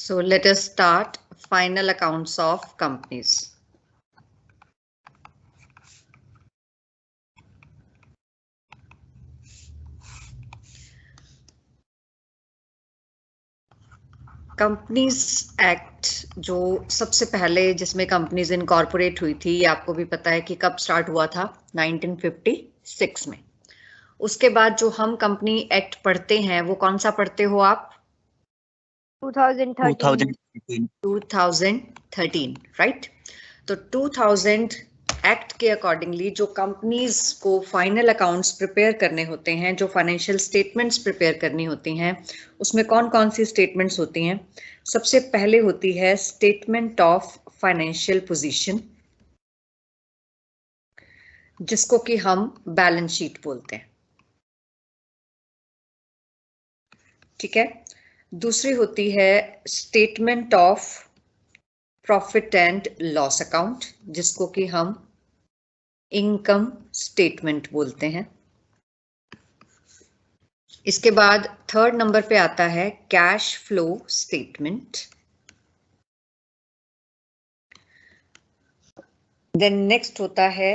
So let us start final accounts of companies. Companies act जो सबसे पहले जिसमें कंपनीज इनकॉर्पोरेट हुई थी, ये आपको भी पता है कि कब स्टार्ट हुआ था, 1956 में। उसके बाद जो हम कंपनी एक्ट पढ़ते हैं वो कौन सा पढ़ते हो आप? 2013, राइट। तो 2000 एक्ट के अकॉर्डिंगली जो कंपनीज को फाइनल अकाउंट्स प्रिपेयर करने होते हैं, जो फाइनेंशियल स्टेटमेंट्स प्रिपेयर करनी होती हैं, उसमें कौन कौन सी स्टेटमेंट्स होती हैं? सबसे पहले होती है स्टेटमेंट ऑफ फाइनेंशियल पोजीशन, जिसको कि हम बैलेंस शीट बोलते हैं, ठीक है। दूसरी होती है statement of profit and loss account, जिसको कि हम इनकम स्टेटमेंट बोलते हैं। इसके बाद थर्ड नंबर पे आता है cash flow statement. Then next होता है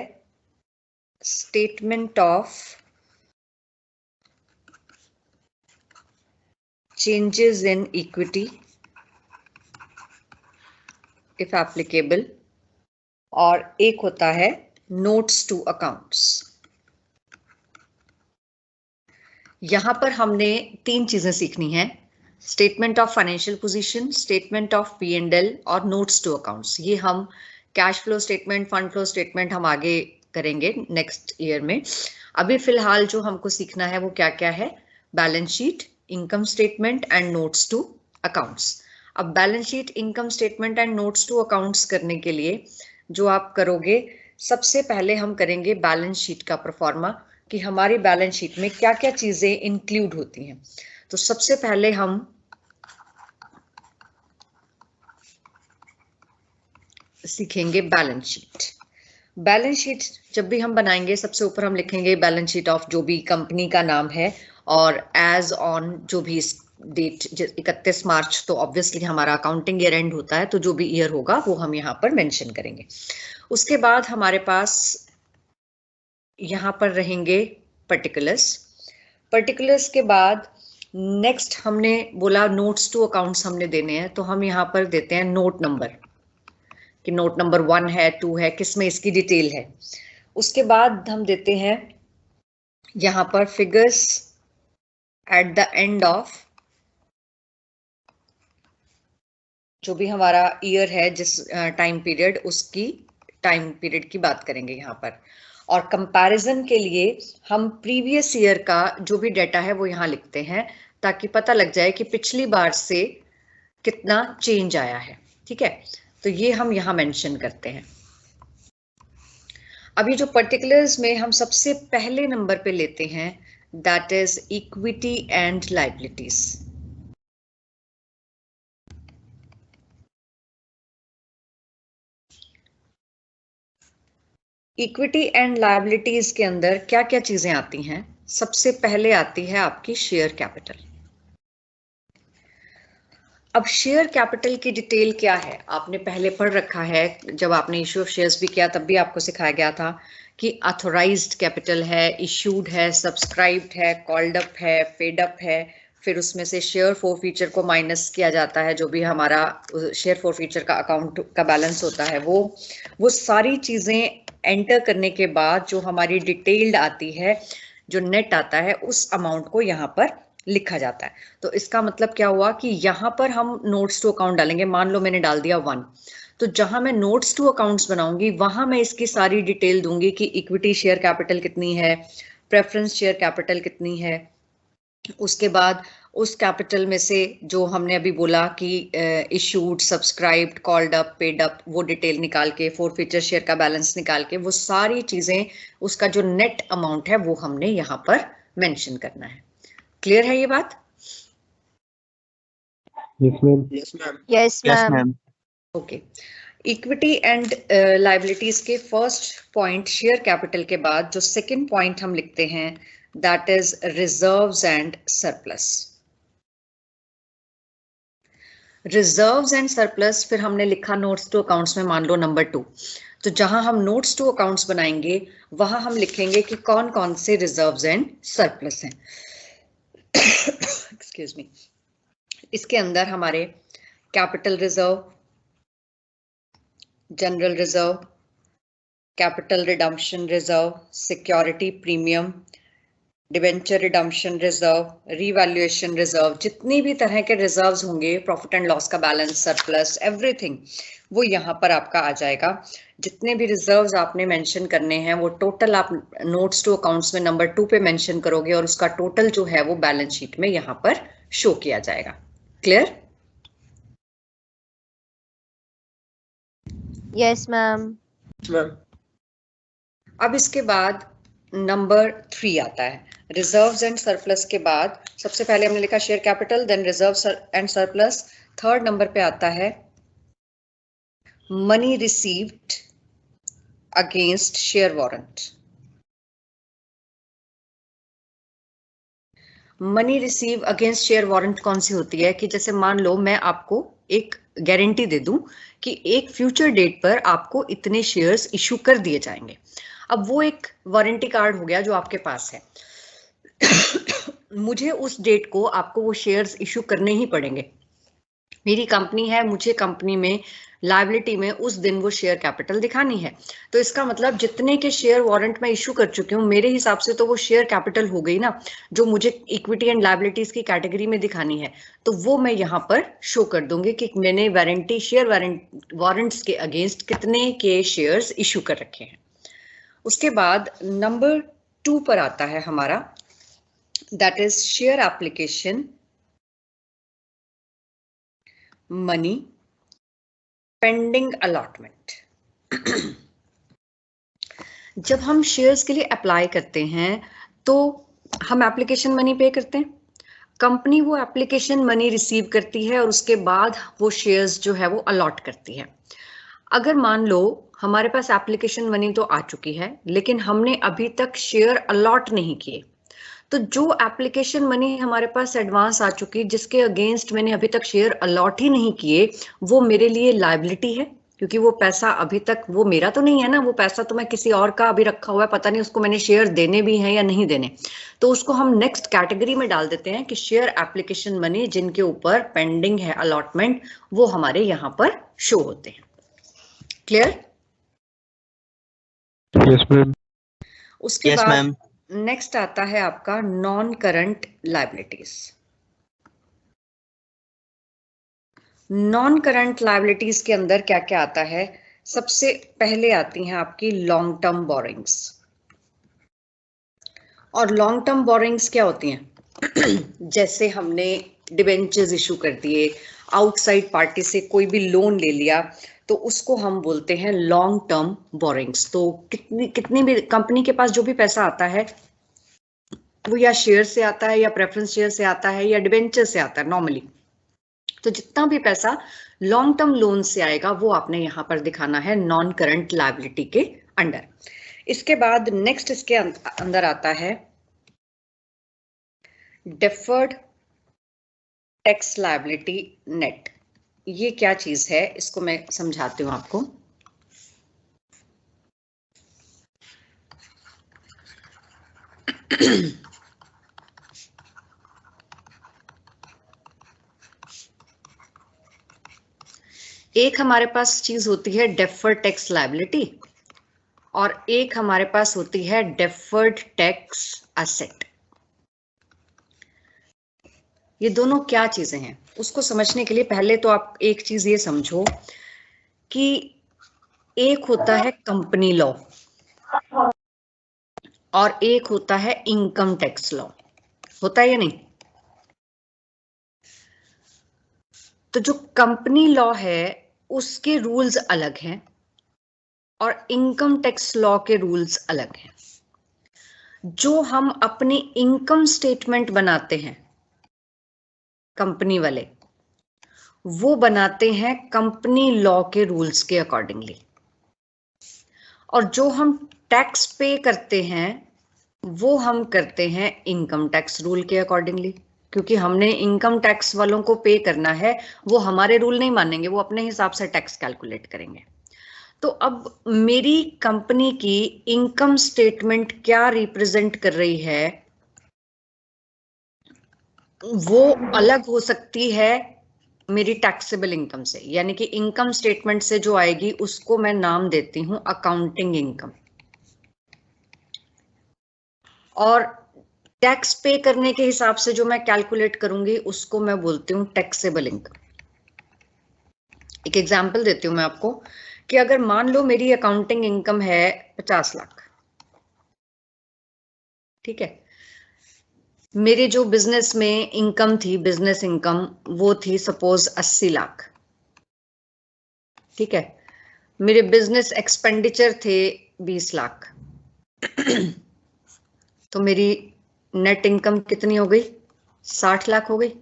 statement of changes in equity if applicable, और एक होता है नोट्स टू अकाउंट्स। यहां पर हमने तीन चीजें सीखनी है, statement of financial position, statement of P&L और नोट्स टू अकाउंट्स। ये हम cash flow statement, fund flow statement हम आगे करेंगे नेक्स्ट ईयर में। अभी फिलहाल जो हमको सीखना है वो क्या क्या है? Balance sheet, income statement and notes to accounts. अब balance sheet, income statement and notes to accounts करने के लिए जो आप करोगे, सबसे पहले हम करेंगे बैलेंस शीट का प्रोफार्मा, कि हमारी बैलेंस शीट में क्या क्या चीजें इंक्लूड होती हैं। तो सबसे पहले हम सीखेंगे बैलेंस शीट। बैलेंस शीट जब भी हम बनाएंगे, सबसे ऊपर हम लिखेंगे बैलेंस शीट ऑफ जो भी कंपनी का नाम है, और एज ऑन जो भी डेट 31 मार्च, तो ऑब्वियसली हमारा अकाउंटिंग ईयर एंड होता है, तो जो भी ईयर होगा वो हम यहाँ पर मेंशन करेंगे। उसके बाद हमारे पास यहाँ पर रहेंगे पर्टिकुलर्स। पर्टिकुलर्स के बाद नेक्स्ट हमने बोला नोट्स टू अकाउंट्स हमने देने हैं, तो हम यहाँ पर देते हैं नोट नंबर, कि नोट नंबर 1 है, 2 है, किसमें इसकी डिटेल है। उसके बाद हम देते हैं यहाँ पर figures at the end of जो भी हमारा ईयर है, जिस टाइम पीरियड, उसकी टाइम पीरियड की बात करेंगे यहाँ पर। और कंपैरिजन के लिए हम प्रीवियस ईयर का जो भी डेटा है वो यहाँ लिखते हैं, ताकि पता लग जाए कि पिछली बार से कितना चेंज आया है, ठीक है। तो ये हम यहाँ मेंशन करते हैं। अभी जो पर्टिकुलर्स में हम सबसे पहले नंबर पे लेते हैं, that is equity and liabilities. Equity and liabilities के अंदर क्या क्या चीजें आती हैं? सबसे पहले आती है आपकी शेयर कैपिटल। अब शेयर कैपिटल की डिटेल क्या है, आपने पहले पढ़ रखा है, जब आपने इश्यू ऑफ शेयर्स भी किया तब भी आपको सिखाया गया था कि ऑथोराइज्ड कैपिटल है, इश्यूड है, सब्सक्राइब्ड है, कॉल्ड अप है, पेड अप है, फिर उसमें से शेयर फॉरफीचर को माइनस किया जाता है, जो भी हमारा शेयर फॉरफीचर का अकाउंट का बैलेंस होता है, वो सारी चीजें एंटर करने के बाद जो हमारी डिटेल्ड आती है, जो नेट आता है, उस अमाउंट को यहाँ पर लिखा जाता है। तो इसका मतलब क्या हुआ कि यहाँ पर हम नोट्स टू अकाउंट डालेंगे। मान लो मैंने डाल दिया 1, तो जहां मैं नोट्स टू अकाउंट्स बनाऊंगी वहां मैं इसकी सारी डिटेल दूंगी कि इक्विटी शेयर कैपिटल कितनी है, प्रेफरेंस शेयर कैपिटल कितनी है। उसके बाद उस कैपिटल में से जो हमने अभी बोला कि issued, subscribed, called up, paid up, वो डिटेल निकाल के, फॉरफीचर शेयर का बैलेंस निकाल के, वो सारी चीजें, उसका जो नेट अमाउंट है वो हमने यहाँ पर मेंशन करना है। क्लियर है ये बात? Yes ma'am. Yes ma'am. Okay. Equity and liabilities के फर्स्ट पॉइंट शेयर कैपिटल के बाद जो सेकंड पॉइंट हम लिखते हैं, that is reserves and surplus. Reserves and surplus फिर हमने लिखा नोट्स टू अकाउंट्स में, मान लो नंबर 2। तो जहां हम नोट्स टू अकाउंट्स बनाएंगे वहां हम लिखेंगे कि कौन कौन से रिजर्व्स एंड सरप्लस हैं। Excuse me. इसके अंदर हमारे capital reserve, general reserve, capital redemption reserve, security premium, debenture redemption reserve, revaluation reserve, जितनी भी तरह के रिजर्व्स होंगे, प्रॉफिट एंड लॉस का बैलेंस, सरप्लस, एवरीथिंग वो यहाँ पर आपका आ जाएगा। जितने भी रिजर्व्स आपने मेंशन करने हैं वो टोटल आप नोट्स टू अकाउंट्स में नंबर 2 पे मेंशन करोगे और उसका टोटल जो है वो बैलेंस शीट में यहाँ पर शो किया जाएगा। क्लियर? Yes ma'am. अब इसके बाद नंबर 3 आता है। रिजर्व्स एंड सरप्लस के बाद सबसे पहले हमने लिखा share capital, then reserves and surplus. Third number पे आता है money received against share warrant. Money receive against share warrant कौन सी होती है कि जैसे मान लो मैं आपको एक गारंटी दे दूं कि एक फ्यूचर डेट पर आपको इतने शेयर्स इशू कर दिए जाएंगे। अब वो एक वारंटी कार्ड हो गया जो आपके पास है। मुझे उस डेट को आपको वो शेयर्स इशू करने ही पड़ेंगे। मेरी कंपनी है, मुझे कंपनी में लायबिलिटी में उस दिन वो शेयर कैपिटल दिखानी है। तो इसका मतलब जितने के शेयर वारंट में इशू कर चुकी हूँ मेरे हिसाब से तो वो शेयर कैपिटल हो गई ना, जो मुझे इक्विटी एंड लायबिलिटीज की कैटेगरी में दिखानी है। तो वो मैं यहाँ पर शो कर दूंगी कि मैंने वारंटी शेयर वारंट्स के अगेंस्ट कितने के शेयर्स इशू कर रखे हैं। उसके बाद नंबर 2 पर आता है हमारा, that is share application money pending allotment. जब हम शेयर्स के लिए अप्लाई करते हैं तो हम एप्लीकेशन मनी पे करते हैं, कंपनी वो एप्लीकेशन मनी रिसीव करती है और उसके बाद वो शेयर्स जो है वो अलॉट करती है। अगर मान लो हमारे पास एप्लीकेशन मनी तो आ चुकी है लेकिन हमने अभी तक शेयर अलॉट नहीं किए, तो जो एप्लीकेशन मनी हमारे पास एडवांस आ चुकी जिसके अगेंस्ट मैंने अभी तक शेयर अलॉट ही नहीं किए, वो मेरे लिए लायबिलिटी है, क्योंकि वो पैसा अभी तक वो मेरा तो नहीं है ना, वो पैसा तो मैं किसी और का अभी रखा हुआ है, पता नहीं उसको मैंने शेयर देने भी हैं या नहीं देने। तो उसको हम नेक्स्ट कैटेगरी में डाल देते हैं कि शेयर एप्लीकेशन मनी जिनके ऊपर पेंडिंग है अलॉटमेंट, वो हमारे यहाँ पर शो होते हैं। क्लियर? Yes ma'am. उसके बाद नेक्स्ट आता है आपका non current liabilities. Non current liabilities के अंदर क्या क्या आता है? सबसे पहले आती हैं आपकी लॉन्ग टर्म बोरिंग्स। और लॉन्ग टर्म बोरिंग्स क्या होती हैं? जैसे हमने डिबेंचर्स इशू कर दिए, आउटसाइड पार्टी से कोई भी लोन ले लिया, तो उसको हम बोलते हैं लॉन्ग टर्म बोरिंग्स। तो कितनी भी कंपनी के पास जो भी पैसा आता है वो या शेयर से आता है या प्रेफरेंस शेयर से आता है या डिबेंचर से आता है नॉर्मली। तो जितना भी पैसा लॉन्ग टर्म लोन से आएगा वो आपने यहाँ पर दिखाना है नॉन करंट लायबिलिटी के अंडर। इसके बाद नेक्स्ट इसके अंदर आता है डेफर्ड टैक्स लायबिलिटी नेट। ये क्या चीज है इसको मैं समझाती हूँ आपको। एक हमारे पास चीज होती है डेफर्ड टैक्स लायबिलिटी और एक हमारे पास होती है डेफर्ड टैक्स एसेट। ये दोनों क्या चीजें हैं उसको समझने के लिए पहले तो आप एक चीज ये समझो कि एक होता है कंपनी लॉ और एक होता है इनकम टैक्स लॉ। होता है या नहीं? तो जो कंपनी लॉ है उसके रूल्स अलग हैं और इनकम टैक्स लॉ के रूल्स अलग हैं। जो हम अपनी इनकम स्टेटमेंट बनाते हैं कंपनी वाले, वो बनाते हैं कंपनी लॉ के रूल्स के अकॉर्डिंगली, और जो हम टैक्स पे करते हैं वो हम करते हैं इनकम टैक्स रूल के अकॉर्डिंगली। क्योंकि हमने इनकम टैक्स वालों को पे करना है, वो हमारे रूल नहीं मानेंगे, वो अपने हिसाब से टैक्स कैलकुलेट करेंगे। तो अब मेरी कंपनी की इनकम स्टेटमेंट क्या रिप्रेजेंट कर रही है, वो अलग हो सकती है मेरी टैक्सेबल इनकम से, यानी कि इनकम स्टेटमेंट से जो आएगी उसको मैं नाम देती हूं अकाउंटिंग इनकम, और टैक्स पे करने के हिसाब से जो मैं कैलकुलेट करूंगी उसको मैं बोलती हूँ टैक्सेबल इनकम। एक एग्जांपल देती हूँ मैं आपको कि अगर मान लो मेरी अकाउंटिंग इनकम है 50 लाख, ठीक है, मेरे जो बिजनेस में इनकम थी, बिजनेस इनकम, वो थी सपोज 80 लाख, ठीक है, मेरे बिजनेस एक्सपेंडिचर थे 20 लाख, तो मेरी नेट इनकम कितनी हो गई, 60 लाख हो गई।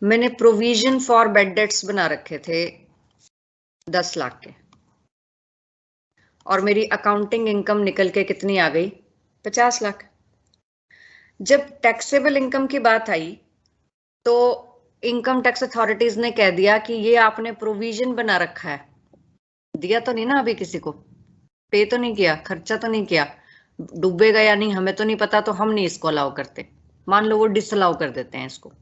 मैंने प्रोविजन फॉर बैड डेट्स बना रखे थे 10 लाख के, और मेरी अकाउंटिंग इनकम निकल के कितनी आ गई, 50 लाख। जब टैक्सेबल इनकम की बात आई तो इनकम टैक्स अथॉरिटीज ने कह दिया कि ये आपने प्रोविजन बना रखा है, दिया तो नहीं ना अभी किसी को, पे तो नहीं किया, खर्चा तो नहीं किया, डूबेगा या नहीं हमें तो नहीं पता, तो हम नहीं इसको अलाउ करते। मान लो वो डिसअलाउ कर देते हैं इसको।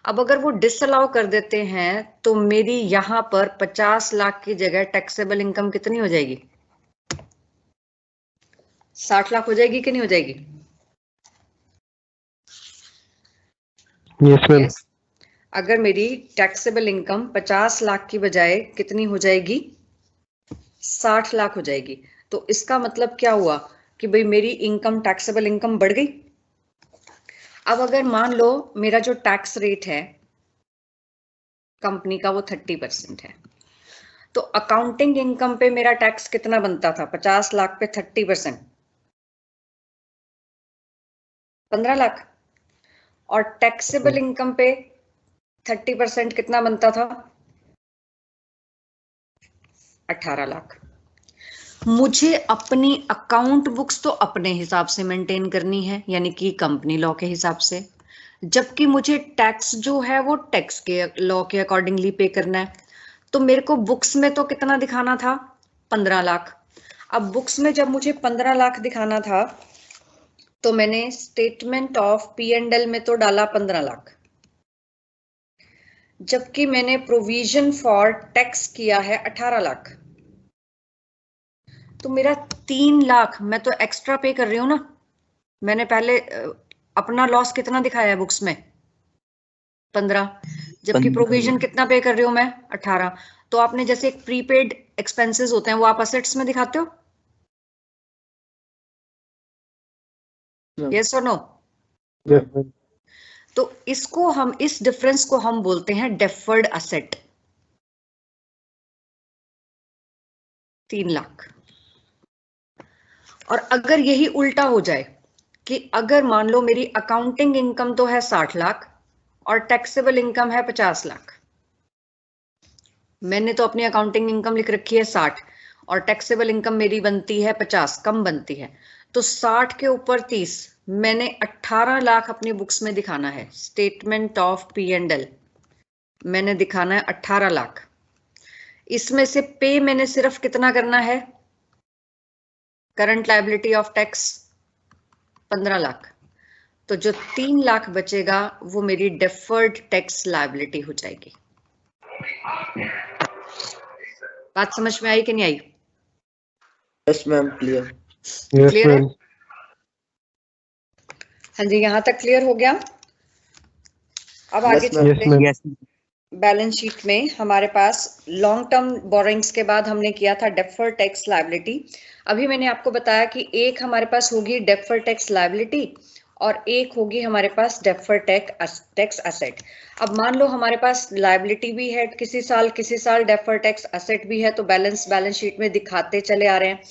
अब अगर वो डिसअलाउ कर देते हैं तो मेरी यहां पर 50 लाख की जगह टैक्सेबल इनकम कितनी हो जाएगी, 60 लाख हो जाएगी कि नहीं हो जाएगी? Yes ma'am. अगर मेरी टैक्सेबल इनकम 50 लाख की बजाय कितनी हो जाएगी, 60 लाख हो जाएगी। तो इसका मतलब क्या हुआ कि भाई मेरी इनकम, टैक्सेबल इनकम बढ़ गई। अब अगर मान लो मेरा जो टैक्स रेट है कंपनी का वो 30% है, तो अकाउंटिंग इनकम पे मेरा टैक्स कितना बनता था, 50 लाख पे 30%, 15 लाख, और टैक्सेबल इनकम पे 30% कितना बनता था, 18 लाख। मुझे अपनी अकाउंट बुक्स तो अपने हिसाब से मेंटेन करनी है, यानी कि कंपनी लॉ के हिसाब से, जबकि मुझे टैक्स जो है वो टैक्स के लॉ के अकॉर्डिंगली पे करना है। तो मेरे को बुक्स में तो कितना दिखाना था, 15 लाख। अब बुक्स में जब मुझे 15 लाख दिखाना था तो मैंने स्टेटमेंट ऑफ P&L में तो डाला 15 लाख, जबकि मैंने प्रोविजन फॉर टैक्स किया है 18 लाख। तो मेरा 3 लाख मैं तो एक्स्ट्रा पे कर रही हूं ना। मैंने पहले अपना लॉस कितना दिखाया है बुक्स में, 15, जबकि प्रोविजन कितना पे कर रही हूं मैं, 18। तो आपने जैसे एक प्रीपेड एक्सपेंसेस होते हैं वो आप असेट्स में दिखाते हो, यस और नो? तो इसको हम, इस डिफरेंस को हम बोलते हैं डेफर्ड असेट, 3 लाख। और अगर यही उल्टा हो जाए कि अगर मान लो मेरी अकाउंटिंग इनकम तो है 60 लाख और टैक्सेबल इनकम है 50 लाख, मैंने तो अपनी अकाउंटिंग इनकम लिख रखी है 60 और टैक्सेबल इनकम मेरी बनती है 50, कम बनती है, तो 60 के ऊपर 30, मैंने 18 लाख अपनी बुक्स में दिखाना है। स्टेटमेंट ऑफ P&L मैंने दिखाना है 18 लाख। इसमें से पे मैंने सिर्फ कितना करना है, current liability of tax 15 lakh. तो जो 3 लाख बचेगा वो मेरी डेफर्ड टैक्स लायबिलिटी हो जाएगी। बात समझ में आई कि नहीं आई? Yes ma'am, clear. क्लियर है? हाँ जी, यहां तक क्लियर हो गया। अब आगे चलते हैं। बैलेंस शीट में हमारे पास लॉन्ग टर्म बोरोइंग्स के बाद हमने किया था डेफर्ड टैक्स लायबिलिटी। अभी मैंने आपको बताया कि एक हमारे पास होगी डेफर्ड टैक्स लायबिलिटी और एक होगी हमारे पास डेफर्ड टैक्स असेट। अब मान लो हमारे पास लायबिलिटी भी है किसी साल डेफर्ड टैक्स असेट भी है, तो बैलेंस शीट में दिखाते चले आ रहे हैं।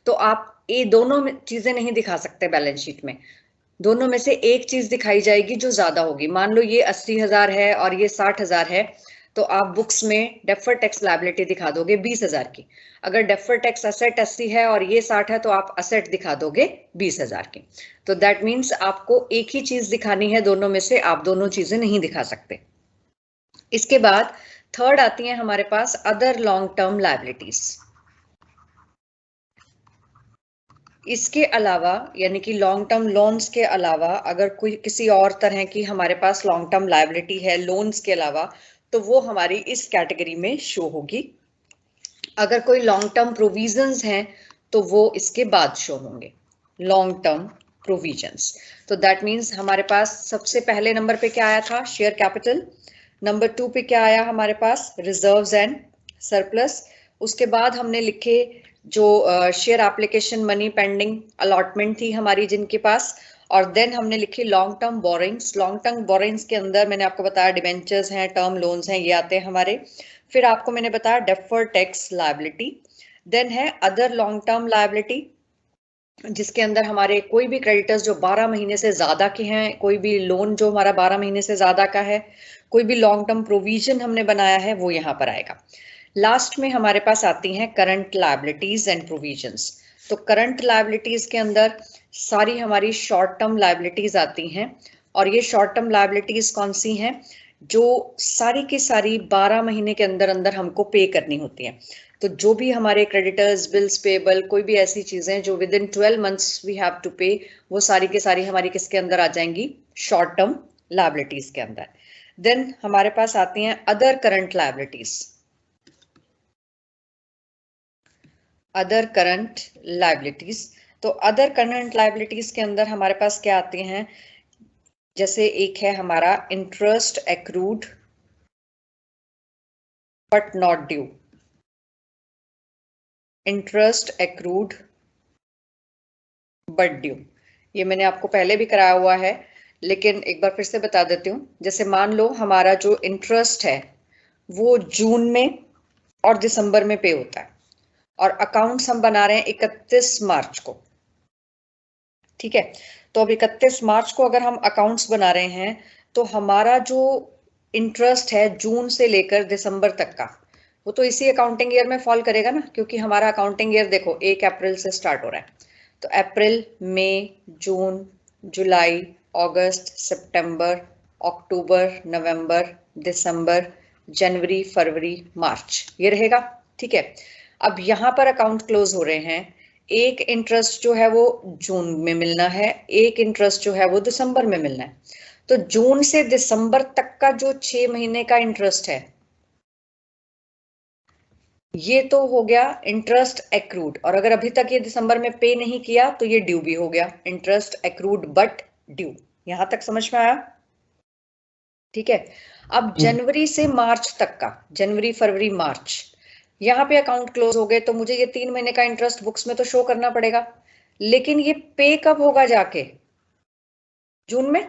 तो आप ये दोनों चीजें नहीं दिखा सकते बैलेंस शीट में, दोनों में से एक चीज दिखाई जाएगी जो ज्यादा होगी। मान लो ये 80,000 है और ये 60,000 है, तो आप बुक्स में डेफर्ड टैक्स लायबिलिटी दिखा दोगे 20,000 की। अगर डेफर्ड टैक्स असेट 80 है और ये 60 है तो आप असेट दिखा दोगे 20,000 की। तो दैट मीन्स आपको एक ही चीज दिखानी है, दोनों में से आप दोनों चीजें नहीं दिखा सकते। इसके बाद थर्ड आती है हमारे पास अदर लॉन्ग टर्म लायबिलिटीज। इसके अलावा यानी कि लॉन्ग टर्म लोन्स के अलावा अगर कोई किसी और तरह की हमारे पास लॉन्ग टर्म लायबिलिटी है लोन्स के अलावा, तो वो हमारी इस कैटेगरी में शो होगी। अगर कोई लॉन्ग टर्म प्रोविजंस हैं तो वो इसके बाद शो होंगे, लॉन्ग टर्म प्रोविजंस। तो दैट मीन्स हमारे पास सबसे पहले नंबर पे क्या आया था, शेयर कैपिटल। नंबर 2 पे क्या आया हमारे पास, रिजर्व्स एंड सरप्लस। उसके बाद हमने लिखे जो share application money pending allotment थी हमारी जिनके पास, और देन हमने लिखी long term borrowings. Long term borrowings के अंदर मैंने आपको बताया डिबेंचर्स हैं, टर्म लोन्स हैं, ये आते हैं हमारे। फिर आपको मैंने बताया डेफर्ड टैक्स लायबिलिटी। देन है अदर लॉन्ग टर्म लायबिलिटी, जिसके अंदर हमारे कोई भी क्रेडिटर्स जो 12 महीने से ज्यादा के हैं, कोई भी लोन जो हमारा 12 महीने से ज्यादा का है, कोई भी लॉन्ग टर्म प्रोविजन हमने बनाया है, वो यहाँ पर आएगा। लास्ट में हमारे पास आती हैं करंट लायबिलिटीज एंड प्रोविजंस। तो करंट लायबिलिटीज के अंदर सारी हमारी शॉर्ट टर्म लायबिलिटीज आती हैं, और ये शॉर्ट टर्म लायबिलिटीज कौन सी हैं, जो सारी की सारी 12 महीने के अंदर अंदर हमको पे करनी होती हैं। तो जो भी हमारे क्रेडिटर्स, बिल्स पेबल, कोई भी ऐसी चीजें जो within 12 months we have to pay, वो सारी की सारी हमारी किसके अंदर आ जाएंगी, शॉर्ट टर्म लायबिलिटीज के अंदर। देन हमारे पास आती हैं other current liabilities. Other current liabilities, तो अदर करंट लायबिलिटीज के अंदर हमारे पास क्या आती हैं, जैसे एक है हमारा interest accrued but not due. Interest accrued but due, ये मैंने आपको पहले भी कराया हुआ है, लेकिन एक बार फिर से बता देती हूँ। जैसे मान लो हमारा जो इंटरेस्ट है वो जून में और दिसंबर में पे होता है, और अकाउंट्स हम बना रहे हैं 31 मार्च को, ठीक है। तो अब 31 मार्च को अगर हम अकाउंट्स बना रहे हैं तो हमारा जो इंटरेस्ट है जून से लेकर दिसंबर तक का, वो तो इसी अकाउंटिंग ईयर में फॉल करेगा ना, क्योंकि हमारा अकाउंटिंग ईयर देखो 1 अप्रैल से स्टार्ट हो रहा है। तो अप्रैल, मई, जून, जुलाई, अगस्त, सितंबर, अक्टूबर, नवंबर, दिसंबर, जनवरी, फरवरी, मार्च, ये रहेगा, ठीक है। अब यहाँ पर अकाउंट क्लोज हो रहे हैं, एक इंटरेस्ट जो है वो जून में मिलना है, एक इंटरेस्ट जो है वो दिसंबर में मिलना है। तो जून से दिसंबर तक का जो 6 महीने का इंटरेस्ट है, ये तो हो गया इंटरेस्ट एक्रूड, और अगर अभी तक ये दिसंबर में पे नहीं किया तो ये ड्यू भी हो गया, इंटरेस्ट एक्रूड बट ड्यू। यहां तक समझ में आया, ठीक है। अब जनवरी से मार्च तक का, जनवरी, फरवरी, मार्च, यहाँ पे अकाउंट क्लोज हो गए, तो मुझे ये 3 महीने का इंटरेस्ट बुक्स में तो शो करना पड़ेगा, लेकिन ये पे कब होगा जाके, जून में,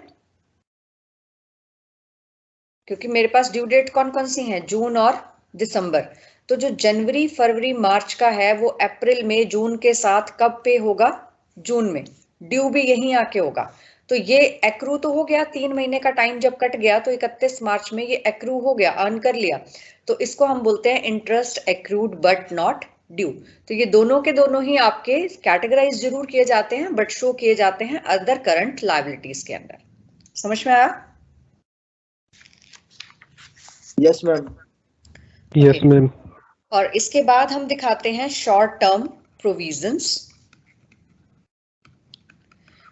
क्योंकि मेरे पास ड्यू डेट कौन कौन सी हैं, जून और दिसंबर। तो जो जनवरी, फरवरी, मार्च का है वो अप्रैल में जून के साथ कब पे होगा, जून में, ड्यू भी यहीं आके होगा। तो ये एक्रू तो हो गया, 3 महीने का टाइम जब कट गया तो 31 मार्च में ये एक्रू हो गया, अर्न कर लिया। तो इसको हम बोलते हैं interest accrued but not due. तो ये दोनों के दोनों ही आपके कैटेगराइज जरूर किए जाते हैं बट शो किए जाते हैं अदर करंट लायबिलिटीज के अंदर। समझ में आया? Yes ma'am. Yes ma'am. और इसके बाद हम दिखाते हैं short term provisions.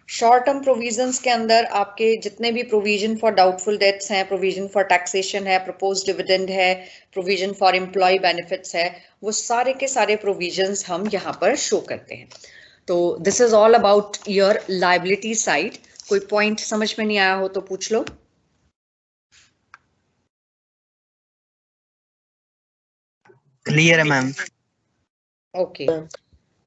Short term provisions के अंदर आपके जितने भी प्रोविजन फॉर डाउटफुल डेट्स हैं, प्रोविजन फॉर टैक्सेशन है, प्रपोज डिविडेंड है, प्रोविजन फॉर एम्प्लॉय बेनिफिट्स है, वो सारे के सारे प्रोविजंस हम यहाँ पर शो करते हैं। तो this is all about your liability side. कोई पॉइंट समझ में नहीं आया हो तो पूछ लो। क्लियर है मैम। ओके